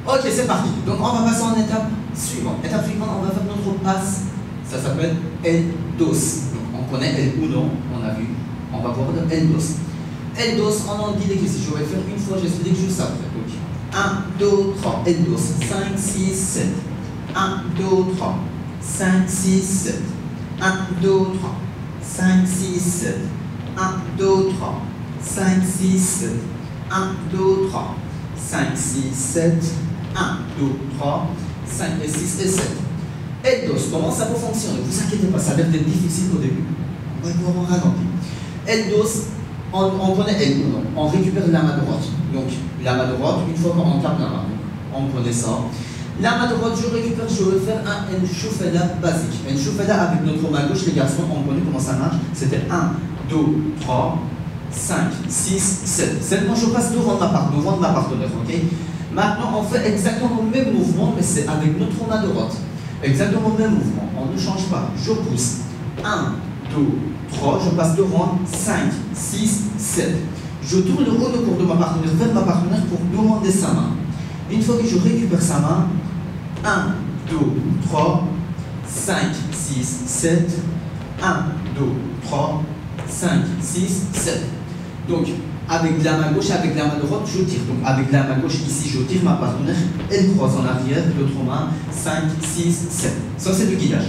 Ok, c'est parti. Donc on va passer en étape suivante. Étape suivante, on va faire notre passe. Ça s'appelle el dos. Donc on connaît el uno, on a vu. On va voir le el dos. El dos, on en dit les ici. Je vais faire une fois, j'explique juste après. Donc 1, 2, 3, el dos. 5, 6, 7. 1, 2, 3. 5, 6, 7. 1, 2, 3. 5, 6, 7. 1, 2, 3. 5, 6, 7. 1, 2, 3. 5, 6, 7. 1, 2, 3, 5 et 6 et 7. El dos, comment ça peut fonctionner? Ne vous inquiétez pas, ça va être difficile au début. On va voir en ralenti. El dos, on connaît el uno, on récupère la main droite. Donc la main droite, une fois qu'on tape la main, on connaît ça. La main droite, je récupère, je vais faire un enchufada basique. Enchufada avec notre main gauche, les garçons, on connaît comment ça marche. C'était 1, 2, 3, 5, 6, 7. Seulement, je passe devant ma partenaire, ok? Maintenant, on fait exactement le même mouvement, mais c'est avec notre main droite. Exactement le même mouvement, on ne change pas. Je pousse 1, 2, 3, je passe devant 5, 6, 7. Je tourne le haut de cours de ma partenaire vers ma partenaire pour demander sa main. Une fois que je récupère sa main, 1, 2, 3, 5, 6, 7. 1, 2, 3, 5, 6, 7. Donc, avec la main gauche, avec la main droite, je tire. Donc, avec la main gauche, ici, je tire ma partenaire. Elle croise en arrière, l'autre main, 5, 6, 7. Ça, c'est le guidage.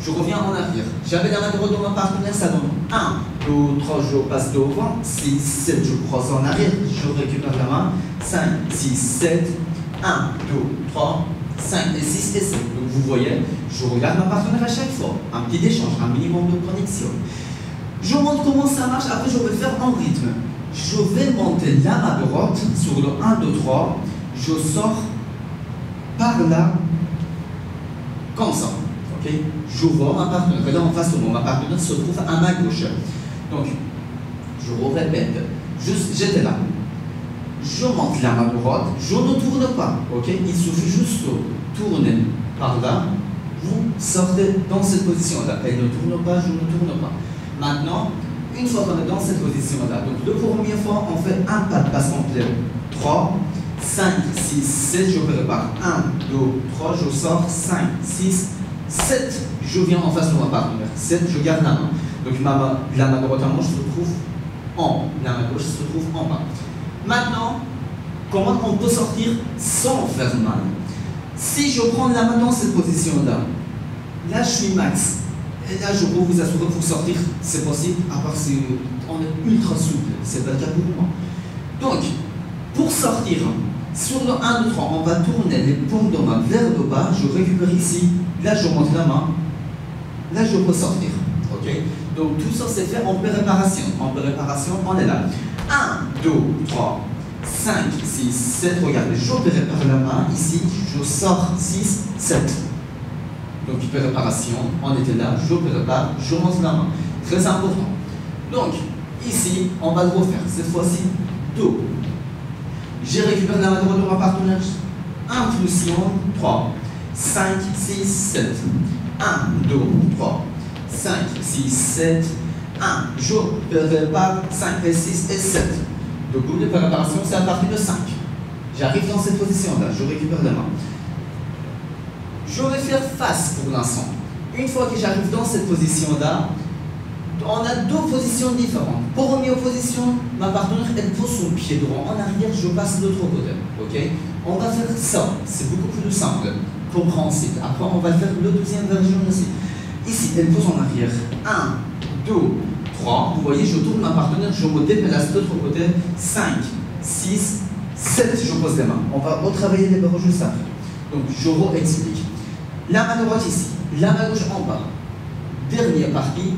Je reviens en arrière. J'avais la main droite de ma partenaire, ça donne 1, 2, 3, je passe devant. 6, 7, je croise en arrière. Je récupère la main. 5, 6, 7. 1, 2, 3, 5 et 6 et 7. Donc, vous voyez, je regarde ma partenaire à chaque fois. Un petit échange, un minimum de connexion. Je montre comment ça marche, après je vais le faire en rythme. Je vais monter la main droite sur le 1, 2, 3. Je sors par là, comme ça. Okay? Je vois ma partenaire. Là en face de moi, ma partenaire se trouve à ma gauche. Donc, je répète. J'étais là. Je monte la main droite. Je ne tourne pas. Okay? Il suffit juste de tourner par là. Vous sortez dans cette position-là. Elle ne tourne pas, je ne tourne pas. Maintenant, une fois qu'on est dans cette position-là, donc la première fois, on fait un pas de passe complet. 3, 5, 6, 7, je prépare. 1, 2, 3, je sors. 5, 6, 7, je viens en face de ma partenaire. 7, je garde la main. Donc la main droite à moi se trouve en haut. La main gauche se trouve en bas. Maintenant, comment on peut sortir sans faire mal? Si je prends la main dans cette position-là, là je suis max. Et là, je peux vous assurer pour sortir, c'est possible, à part si on est ultra souple, c'est pas le cas pour moi. Donc, pour sortir, sur le 1, 2, 3, on va tourner les paumes de main vers le bas, je récupère ici, là je monte la main, là je peux sortir. Ok? Donc tout ça c'est fait en préparation. En préparation, on est là. 1, 2, 3, 5, 6, 7, regardez, je prépare la main, ici, je sors 6, 7. Donc, préparation, on était là, je prépare, je monte la main. Très important. Donc, ici, on va le refaire. Cette fois-ci, 2. J'ai récupéré la main droite de ma partenaire. Impulsion, 3. 5, 6, 7. 1, 2, 3. 5, 6, 7. 1. Je prépare 5 et 6 et 7. Le groupe de préparation, c'est à partir de 5. J'arrive dans cette position-là, je récupère la main. Je vais faire face pour l'instant. Une fois que j'arrive dans cette position-là, on a deux positions différentes. Première position, ma partenaire, elle pose son pied droit en arrière, je passe de l'autre côté. Okay? On va faire ça, c'est beaucoup plus simple, compréhensible. Après, on va faire la deuxième version aussi. Ici, elle pose en arrière. 1, 2, 3. Vous voyez, je tourne ma partenaire, je me déplace de l'autre côté. 5, 6, 7, je pose les mains. On va retravailler les barreaux juste après. Donc, je re-explique. La main droite ici, la main gauche en bas. Dernière partie.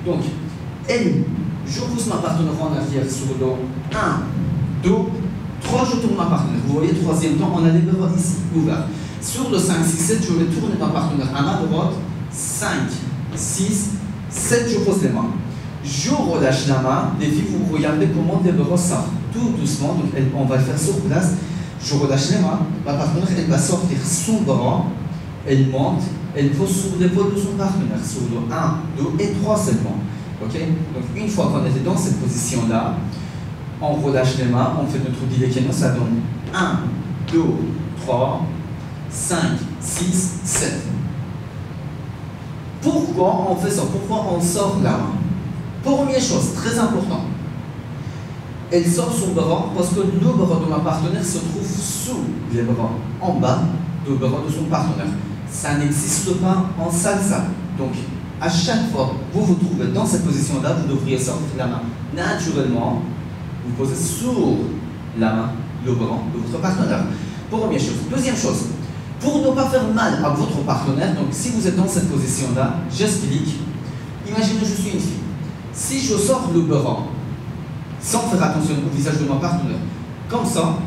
Donc, elle, je pousse ma partenaire en arrière sur le 1, 2, 3, je tourne ma partenaire. Vous voyez, troisième temps, on a les bras ici ouverts. Sur le 5, 6, 7, je vais tourner ma partenaire à ma droite. 5, 6, 7, je pose les mains. Je relâche la main. Les filles, vous regardez comment les bras sortent. Tout doucement, donc on va le faire sur place. Je relâche les mains. Ma partenaire, elle va sortir son bras. Elle monte, elle pose sur l'épaule de son partenaire, sur le 1, 2 et 3 seulement. Okay? Donc une fois qu'on était dans cette position-là, on relâche les mains, on fait notre dilekeno, ça donne 1, 2, 3, 5, 6, 7. Pourquoi on fait ça? Pourquoi on sort la main? Première chose, très important. Elle sort son bras parce que le bras de ma partenaire se trouve sous les bras, en bas du bras de son partenaire. Ça n'existe pas en salsa. Donc, à chaque fois que vous vous trouvez dans cette position-là, vous devriez sortir la main naturellement. Vous posez sur la main le bras de votre partenaire. Première chose. Deuxième chose, pour ne pas faire mal à votre partenaire, donc si vous êtes dans cette position-là, j'explique. Imaginez, je suis une fille. Si je sors le bras, sans faire attention au visage de ma partenaire, comme ça,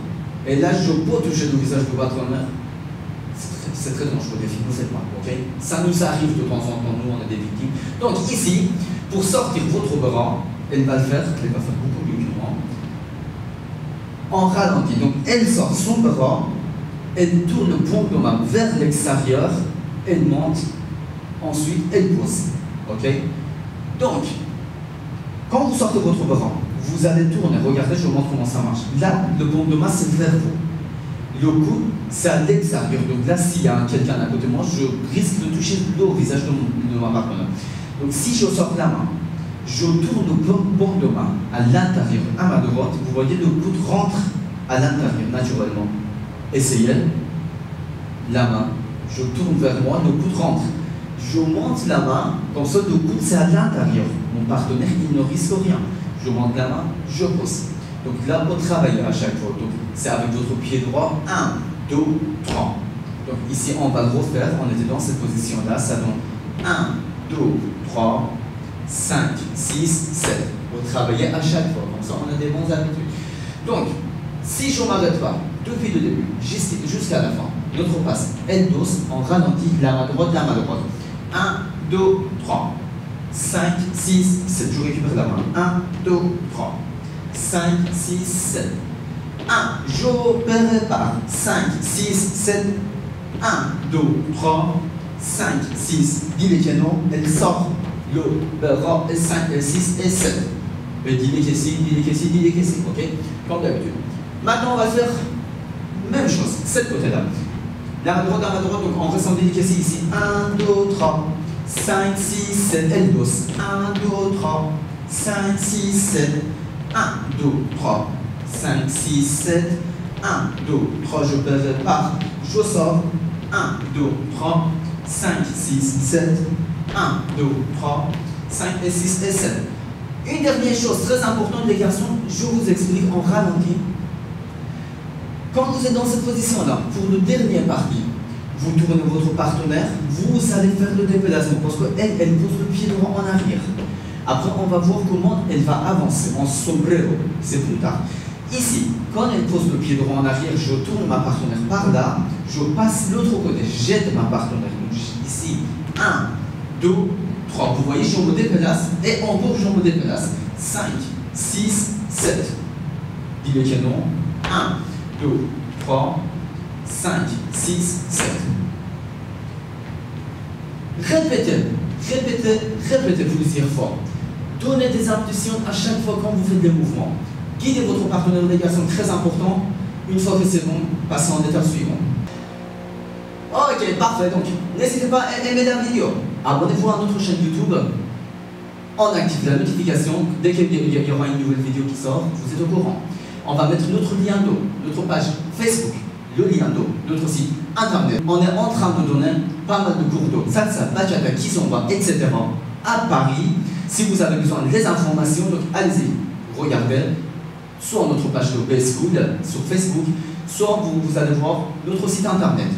et là je peux toucher le visage de ma partenaire, c'est très dangereux, les filles, ne faites pas, ok? Ça nous arrive de temps en temps, nous on est des victimes. Donc ici, pour sortir votre bras, elle va le faire, elle va faire beaucoup mieux que moi, en ralenti. Donc elle sort son bras, elle tourne le paume de main vers l'extérieur, elle monte, ensuite elle pose, ok? Donc, quand vous sortez votre bras, vous allez tourner, regardez, je vous montre comment ça marche. Là, le paume de main, c'est vers vous. Le coude, c'est à l'extérieur. Donc là, s'il y a quelqu'un à côté de moi, je risque de toucher le visage de ma partenaire. Donc si je sors la main, je tourne le paume de main à l'intérieur, à ma droite, vous voyez, le coude rentre à l'intérieur, naturellement. Essayez. La main, je tourne vers moi, le coude rentre. Je monte la main, comme ça, le coude, c'est à l'intérieur. Mon partenaire, il ne risque rien. Je monte la main, je pose. Donc là, on travaille à chaque fois. Donc c'est avec votre pied droit. 1, 2, 3. Donc ici, on va le refaire. On était dans cette position-là. Ça donne 1, 2, 3, 5, 6, 7. On travaille à chaque fois. Comme ça, on a des bonnes habitudes. Donc, si je ne m'arrête pas, depuis le début jusqu'à la fin, notre passe, elle dose, on ralentit la main droite, 1, 2, 3. 5, 6, 7. Je récupère la main. 1, 2, 3. 5, 6, 7. 1. Je prépare. 5, 6, 7. 1, 2, 3. 5, 6. Dis les canons. Elle sort le bras. 5, 6 et 7. Et dis les caisses, dis les caisses. Ok? Comme d'habitude. Maintenant, on va faire même chose. Cette côté-là. La main droite, donc on reste en délicatie ici. 1, 2, 3. 5, 6, 7, elle dose. 1, 2, 3, 5, 6, 7, 1, 2, 3, 5, 6, 7, 1, 2, 3, je prépare, je sors, 1, 2, 3, 5, 6, 7, 1, 2, 3, 5 et 6 et 7. Une dernière chose très importante les garçons, je vous explique en ralenti. Quand vous êtes dans cette position-là, pour le dernier partie, vous tournez votre partenaire, vous allez faire le déplacement parce qu'elle pose le pied droit en arrière. Après, on va voir comment elle va avancer en sombrero, c'est plus tard. Ici, quand elle pose le pied droit en arrière, je tourne ma partenaire par là, je passe l'autre côté, j'aide ma partenaire. Donc, ici, 1, 2, 3. Vous voyez, je me déplace et en gauche, je me déplace. 5, 6, 7. Dis le canon. 1, 2, 3. 5, 6, 7. Répétez plusieurs fois. Donnez des impulsions à chaque fois quand vous faites des mouvements. Guidez votre partenaire, les garçons, très important. Une fois que c'est bon, passez en étape suivante. Ok, parfait. Donc, n'hésitez pas à aimer la vidéo. Abonnez-vous à notre chaîne YouTube. On active la notification. Dès qu'il y aura une nouvelle vidéo qui sort, vous êtes au courant. On va mettre notre lien d'eau, notre page Facebook, le lien d'eau, notre site internet. On est en train de donner pas mal de cours d'eau, salsa, bachata, kizomba, etc. à Paris. Si vous avez besoin des informations, donc allez-y, regardez, soit notre page de B-School sur Facebook, soit vous allez voir notre site internet.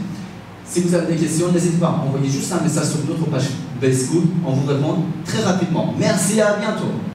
Si vous avez des questions, n'hésitez pas à envoyer juste un message sur notre page B-School, on vous répond très rapidement. Merci, à bientôt.